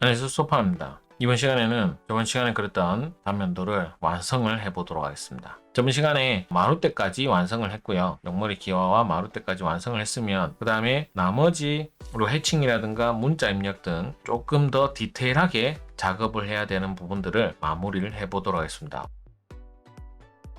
안녕하세요, 소파입니다. 이번 시간에는 저번 시간에 그렸던 단면도를 완성을 해보도록 하겠습니다. 저번 시간에 마루대까지 완성을 했고요. 옆머리 기와와 마루대까지 완성을 했으면 그 다음에 나머지 해칭이라든가 문자 입력 등 조금 더 디테일하게 작업을 해야 되는 부분들을 마무리를 해보도록 하겠습니다.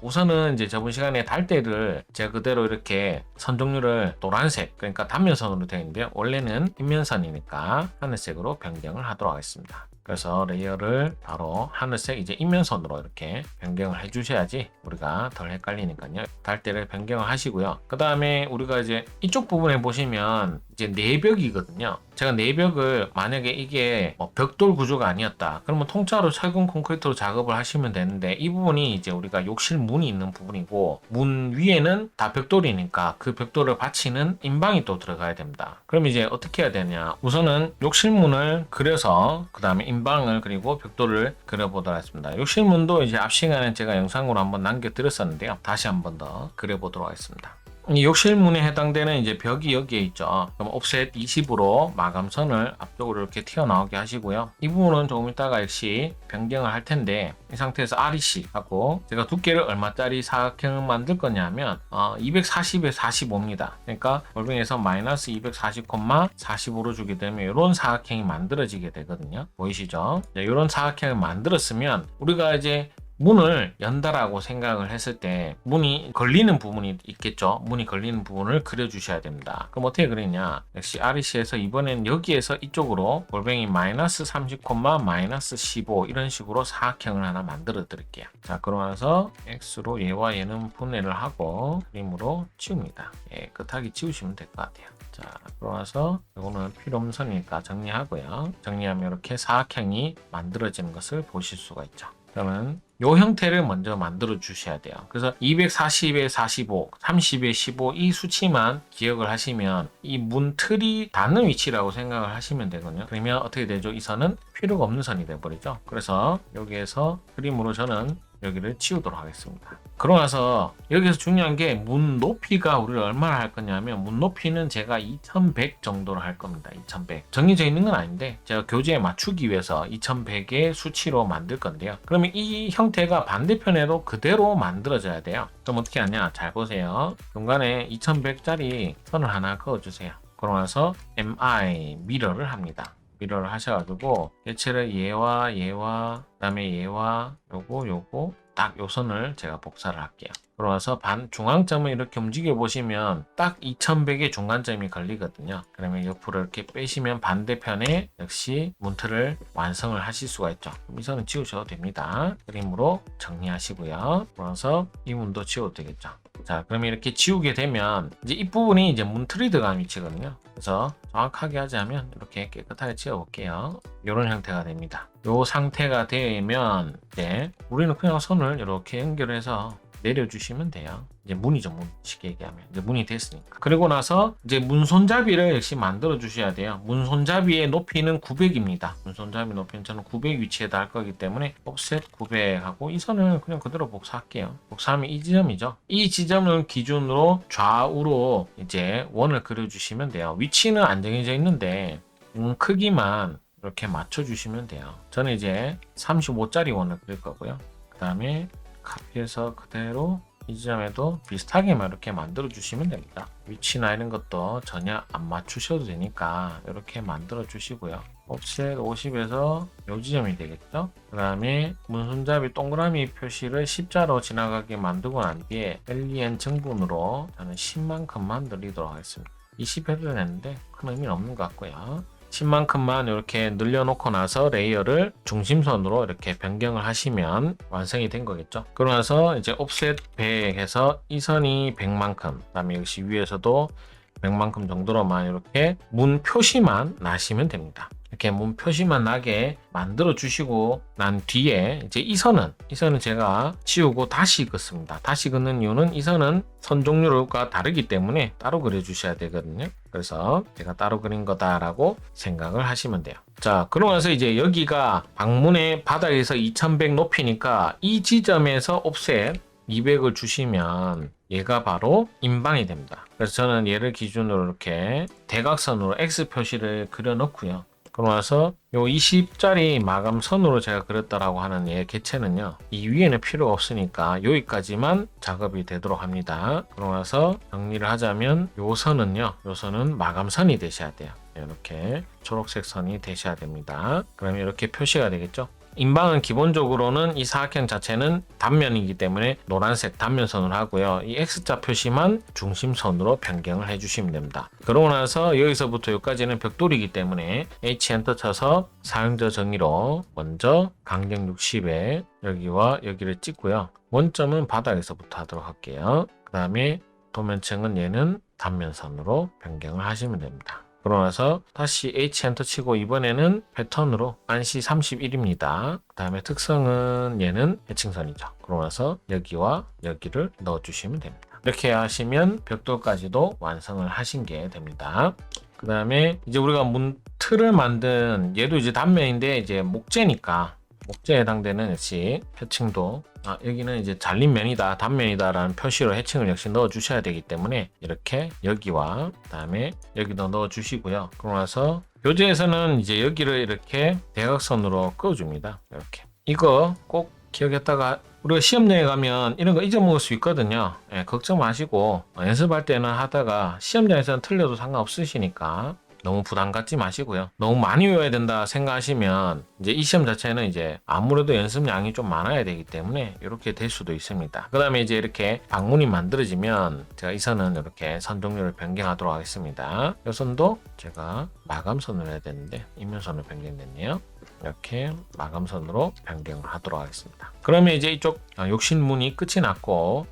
우선은 이제 저번 시간에 달대를 제가 그대로 이렇게 선 종류를 노란색, 그러니까 단면선으로 되어 있는데요. 원래는 인면선이니까 하늘색으로 변경을 하도록 하겠습니다. 그래서 레이어를 바로 하늘색 이제 인면선으로 이렇게 변경을 해주셔야지 우리가 덜 헷갈리니까요. 달대를 변경을 하시고요. 그 다음에 우리가 이제 이쪽 부분에 보시면 이제 내벽이거든요. 제가 내벽을 만약에 이게 벽돌 구조가 아니었다 그러면 통짜로 철근 콘크리트로 작업을 하시면 되는데, 이 부분이 이제 우리가 욕실 문이 있는 부분이고 문 위에는 다 벽돌이니까 그 벽돌을 받치는 인방이 또 들어가야 됩니다. 그럼 이제 어떻게 해야 되냐, 우선은 욕실문을 그려서 그 다음에 인방을 그리고 벽돌을 그려보도록 하겠습니다. 욕실문도 이제 앞 시간에 제가 영상으로 한번 남겨드렸었는데요. 다시 한번 더 그려보도록 하겠습니다. 이 욕실문에 해당되는 이제 벽이 여기에 있죠. 그럼 옵셋 20으로 마감선을 앞쪽으로 이렇게 튀어나오게 하시고요. 이 부분은 조금 이따가 역시 변경을 할 텐데, 이 상태에서 REC 하고 제가 두께를 얼마짜리 사각형을 만들 거냐면 240에 45입니다. 그러니까 골뱅이에서 마이너스 240,45로 주게 되면 이런 사각형이 만들어지게 되거든요. 보이시죠? 이런 사각형을 만들었으면 우리가 이제 문을 연다라고 생각을 했을 때 문이 걸리는 부분이 있겠죠. 문이 걸리는 부분을 그려주셔야 됩니다. 그럼 어떻게 그리냐, 역시 REC에서 이번엔 여기에서 이쪽으로 골뱅이 마이너스 30, 마이너스 15 이런 식으로 사각형을 하나 만들어 드릴게요. 자, 그러면서 X로 얘와 얘는 분해를 하고 그림으로 지웁니다. 깨끗하게 지우시면 될 것 같아요. 자, 그러면서 이거는 필요 없는 선이니까 정리하고요. 정리하면 이렇게 사각형이 만들어지는 것을 보실 수가 있죠. 그러면 이 형태를 먼저 만들어 주셔야 돼요. 그래서 240에 45, 30에 15 이 수치만 기억을 하시면 이 문 틀이 닿는 위치라고 생각을 하시면 되거든요. 그러면 어떻게 되죠? 이 선은 필요가 없는 선이 되어버리죠. 그래서 여기에서 그림으로 저는 여기를 치우도록 하겠습니다. 그러고 나서 여기서 중요한 게 문 높이가 우리가 얼마나 할 거냐면, 문 높이는 제가 2100 정도로 할 겁니다. 2100 정해져 있는 건 아닌데 제가 교재에 맞추기 위해서 2100의 수치로 만들 건데요. 그러면 이 형태가 반대편에도 그대로 만들어져야 돼요. 그럼 어떻게 하냐, 잘 보세요. 중간에 2100짜리 선을 하나 그어주세요. 그러고 나서 MI 미러를 합니다. 미러를 하셔가지고 개체를 얘와 그 다음에 얘와 요거 딱 요 선을 제가 복사를 할게요. 그러면서 중앙점을 이렇게 움직여 보시면 딱 2100의 중간점이 걸리거든요. 그러면 옆으로 이렇게 빼시면 반대편에 역시 문틀을 완성을 하실 수가 있죠. 이 선은 지우셔도 됩니다. 그림으로 정리하시고요. 그러면서 이 문도 지워도 되겠죠. 자, 그러면 이렇게 지우게 되면 이제 이 부분이 이제 문틀이 들어간 위치거든요. 그래서 정확하게 하자면 이렇게 깨끗하게 지워볼게요. 이런 형태가 됩니다. 이 상태가 되면 이제 우리는 그냥 선을 이렇게 연결해서 내려주시면 돼요. 이제 문이죠, 문. 쉽게 얘기하면 이제 문이 됐으니까. 그리고 나서 이제 문 손잡이를 역시 만들어 주셔야 돼요. 문 손잡이의 높이는 900입니다. 문 손잡이 높이는 저는 900 위치에다 할 거기 때문에 옵셋 900 하고 이 선을 그냥 그대로 복사할게요. 복사하면 이 지점이죠. 이 지점을 기준으로 좌우로 이제 원을 그려 주시면 돼요. 위치는 안 정해져 있는데 크기만 이렇게 맞춰 주시면 돼요. 저는 이제 35짜리 원을 그릴 거고요. 그 다음에 카피해서 그대로 이 지점에도 비슷하게만 이렇게 만들어 주시면 됩니다. 위치나 이런 것도 전혀 안 맞추셔도 되니까 이렇게 만들어 주시고요. 옵셋 50에서 이 지점이 되겠죠. 그 다음에 문손잡이 동그라미 표시를 십자로 지나가게 만들고 난 뒤에 LEN 정분으로 저는 10만큼만 늘리도록 하겠습니다. 20 해도 되는데 큰 의미는 없는 것 같고요. 10만큼만 이렇게 늘려놓고 나서 레이어를 중심선으로 이렇게 변경을 하시면 완성이 된 거겠죠. 그러고 나서 이제 옵셋 100 해서 이 선이 100만큼, 그 다음에 역시 위에서도 100만큼 정도로만 이렇게 문 표시만 나시면 됩니다. 이렇게 문 표시만 나게 만들어 주시고 난 뒤에 이제 이 선은 제가 지우고 다시 긋습니다. 다시 긋는 이유는 이 선은 선 종류가 다르기 때문에 따로 그려 주셔야 되거든요. 그래서 제가 따로 그린 거다라고 생각을 하시면 돼요. 자, 그러고 나서 이제 여기가 방문의 바닥에서 2100 높이니까 이 지점에서 옵셋 200을 주시면 얘가 바로 인방이 됩니다. 그래서 저는 얘를 기준으로 이렇게 대각선으로 X 표시를 그려 놓고요. 그러고 나서 요 20짜리 마감선으로 제가 그렸다라고 하는 얘 개체는요, 이 위에는 필요가 없으니까 여기까지만 작업이 되도록 합니다. 그러고 나서 정리를 하자면 요 선은요, 요 선은 마감선이 되셔야 돼요. 이렇게 초록색 선이 되셔야 됩니다. 그러면 이렇게 표시가 되겠죠. 인방은 기본적으로는 이 사각형 자체는 단면이기 때문에 노란색 단면선으로 하고요. 이 X자 표시만 중심선으로 변경을 해주시면 됩니다. 그러고 나서 여기서부터 여기까지는 벽돌이기 때문에 H 엔터 쳐서 사용자 정의로 먼저 강경 60에 여기와 여기를 찍고요. 원점은 바닥에서부터 하도록 할게요. 그 다음에 도면층은 얘는 단면선으로 변경을 하시면 됩니다. 그러고 나서 다시 H 엔터 치고 이번에는 패턴으로 안시 31입니다. 그 다음에 특성은 얘는 해칭선이죠. 그러고 나서 여기와 여기를 넣어주시면 됩니다. 이렇게 하시면 벽돌까지도 완성을 하신 게 됩니다. 그 다음에 이제 우리가 문 틀을 만든 얘도 이제 단면인데 이제 목재니까 목재에 해당되는 역시 해칭도 여기는 이제 잘린 면이다, 단면이다 라는 표시로 해칭을 역시 넣어 주셔야 되기 때문에 이렇게 여기와 그 다음에 여기도 넣어 주시고요. 그러고 나서 교재에서는 이제 여기를 이렇게 대각선으로 그어 줍니다. 이렇게 이거 꼭 기억했다가 우리가 시험장에 가면 이런 거 잊어먹을 수 있거든요. 걱정 마시고 연습할 때는 하다가 시험장에서는 틀려도 상관없으시니까 너무 부담 갖지 마시고요. 너무 많이 외워야 된다 생각하시면 이제 이 시험 자체는 이제 아무래도 연습량이 좀 많아야 되기 때문에 이렇게 될 수도 있습니다. 그 다음에 이제 이렇게 방문이 만들어지면 제가 이 선은 이렇게 선 종류를 변경하도록 하겠습니다. 이 선도 제가 마감선으로 해야 되는데 이면선으로 변경됐네요. 이렇게 마감선으로 변경을 하도록 하겠습니다. 그러면 이제 이쪽 욕실문이 끝이 났고,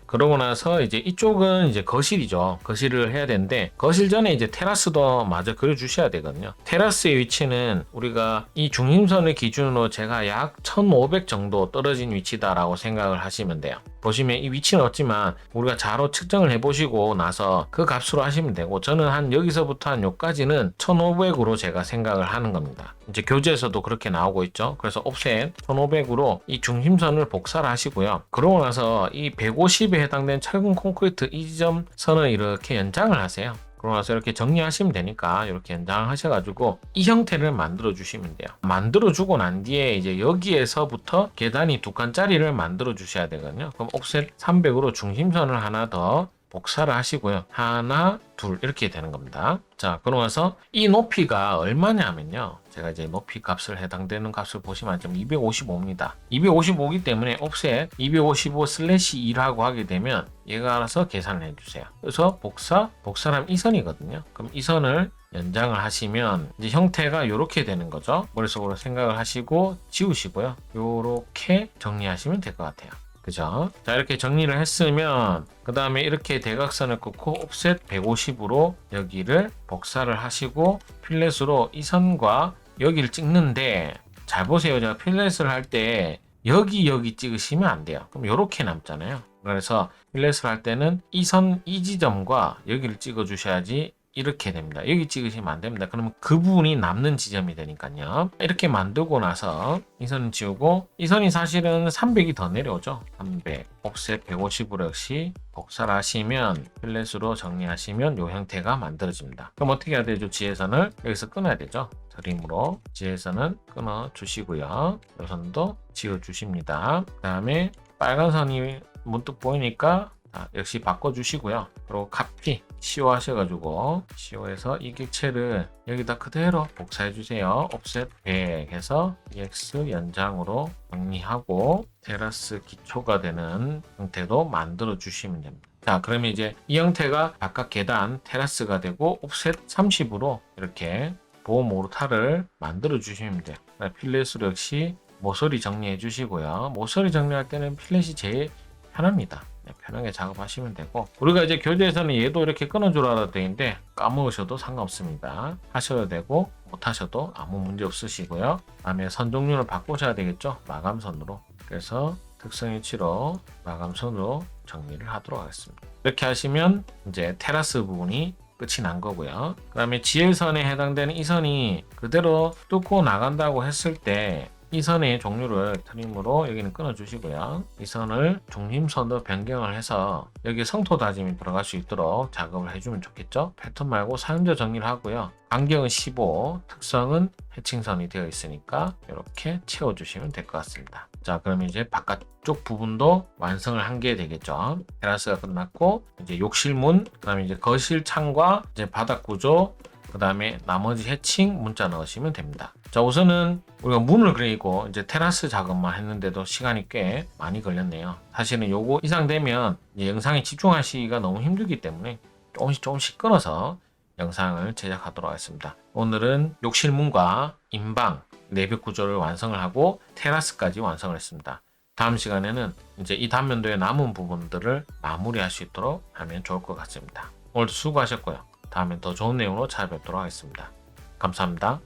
그러고 나서 이제 이쪽은 이제 거실이죠. 거실을 해야 되는데 거실 전에 이제 테라스도 마저 그려주셔야 되거든요. 테라스의 위치는 우리가 이 중심선을 기준으로 제가 약 1500 정도 떨어진 위치다라고 생각을 하시면 돼요. 보시면 이 위치는 없지만 우리가 자로 측정을 해보시고 나서 그 값으로 하시면 되고, 저는 한 여기서부터 한 여기까지는 1500으로 제가 생각을 하는 겁니다. 이제 교재에서도 그렇게 나오고 있죠. 그래서 옵셋 1500으로 이 중심선을 복사를 하시고요. 그러고 나서 이 150에 해당되는 철근 콘크리트 이 지점 선을 이렇게 연장을 하세요. 그러고 나서 이렇게 정리하시면 되니까 이렇게 연장하셔가지고 이 형태를 만들어 주시면 돼요. 만들어 주고 난 뒤에 이제 여기에서부터 계단이 2칸짜리를 만들어 주셔야 되거든요. 그럼 옵셋 300으로 중심선을 하나 더 복사를 하시고요. 하나, 둘 이렇게 되는 겁니다. 자, 그러고 나서 이 높이가 얼마냐면요. 제가 이제 높이 값을 해당되는 값을 보시면 좀 255입니다. 255이기 때문에 옵셋 255/2라고 하게 되면 얘가 알아서 계산을 해주세요. 그래서 복사하면 이 선이거든요. 그럼 이 선을 연장을 하시면 이제 형태가 이렇게 되는 거죠. 머릿속으로 생각을 하시고 지우시고요. 이렇게 정리하시면 될 것 같아요. 그죠? 자, 이렇게 정리를 했으면 그 다음에 이렇게 대각선을 긋고 옵셋 150으로 여기를 복사를 하시고 필렛으로 이 선과 여기를 찍는데, 잘 보세요. 제가 필렛을 할 때 여기 찍으시면 안 돼요. 그럼 이렇게 남잖아요. 그래서 필렛을 할 때는 이 선 이 지점과 여기를 찍어 주셔야지 이렇게 됩니다. 여기 찍으시면 안 됩니다. 그러면 그 부분이 남는 지점이 되니까요. 이렇게 만들고 나서 이 선을 지우고, 이 선이 사실은 300이 더 내려오죠. 300 옵셋 150으로 역시 복사를 하시면 필렛으로 정리하시면 이 형태가 만들어집니다. 그럼 어떻게 해야 되죠? 지혜선을 여기서 끊어야 되죠. 드림으로 지혜선은 끊어 주시고요. 이 선도 지워 주십니다. 그 다음에 빨간 선이 문득 보이니까 역시 바꿔주시고요. 그리고 카피 CO 하셔가지고 CO해서 이 객체를 여기다 그대로 복사해주세요. 옵셋 100 해서 EX 연장으로 정리하고 테라스 기초가 되는 형태도 만들어 주시면 됩니다. 자, 그러면 이제 이 형태가 바깥 계단 테라스가 되고 옵셋 30으로 이렇게 보호 모르타를 만들어 주시면 돼요. 필렛으로 역시 모서리 정리해 주시고요. 모서리 정리할 때는 필렛이 제일 편합니다. 편하게 작업하시면 되고, 우리가 이제 교재에서는 얘도 이렇게 끊어주라 되어 있는데 까먹으셔도 상관없습니다. 하셔도 되고 못 하셔도 아무 문제 없으시고요. 다음에 선 종류를 바꾸셔야 되겠죠. 마감선으로. 그래서 특성일치로 마감선으로 정리를 하도록 하겠습니다. 이렇게 하시면 이제 테라스 부분이 끝이 난 거고요. 그 다음에 GL선에 해당되는 이 선이 그대로 뚫고 나간다고 했을 때 이 선의 종류를 트림으로 여기는 끊어주시고요. 이 선을 중심선으로 변경을 해서 여기 성토 다짐이 들어갈 수 있도록 작업을 해주면 좋겠죠. 패턴 말고 사용자 정리를 하고요. 간격은 15, 특성은 해칭선이 되어 있으니까 이렇게 채워주시면 될 것 같습니다. 자, 그럼 이제 바깥쪽 부분도 완성을 한 게 되겠죠. 테라스가 끝났고 이제 욕실문, 그다음에 이제 거실 창과 이제 바닥 구조, 그 다음에 나머지 해칭 문자 넣으시면 됩니다. 자, 우선은 우리가 문을 그리고 이제 테라스 작업만 했는데도 시간이 꽤 많이 걸렸네요. 사실은 요거 이상 되면 이제 영상에 집중하시기가 너무 힘들기 때문에 조금씩 끊어서 영상을 제작하도록 하겠습니다. 오늘은 욕실 문과 인방, 내벽 구조를 완성을 하고 테라스까지 완성을 했습니다. 다음 시간에는 이제 이 단면도의 남은 부분들을 마무리할 수 있도록 하면 좋을 것 같습니다. 오늘도 수고하셨고요. 다음엔 더 좋은 내용으로 찾아뵙도록 하겠습니다. 감사합니다.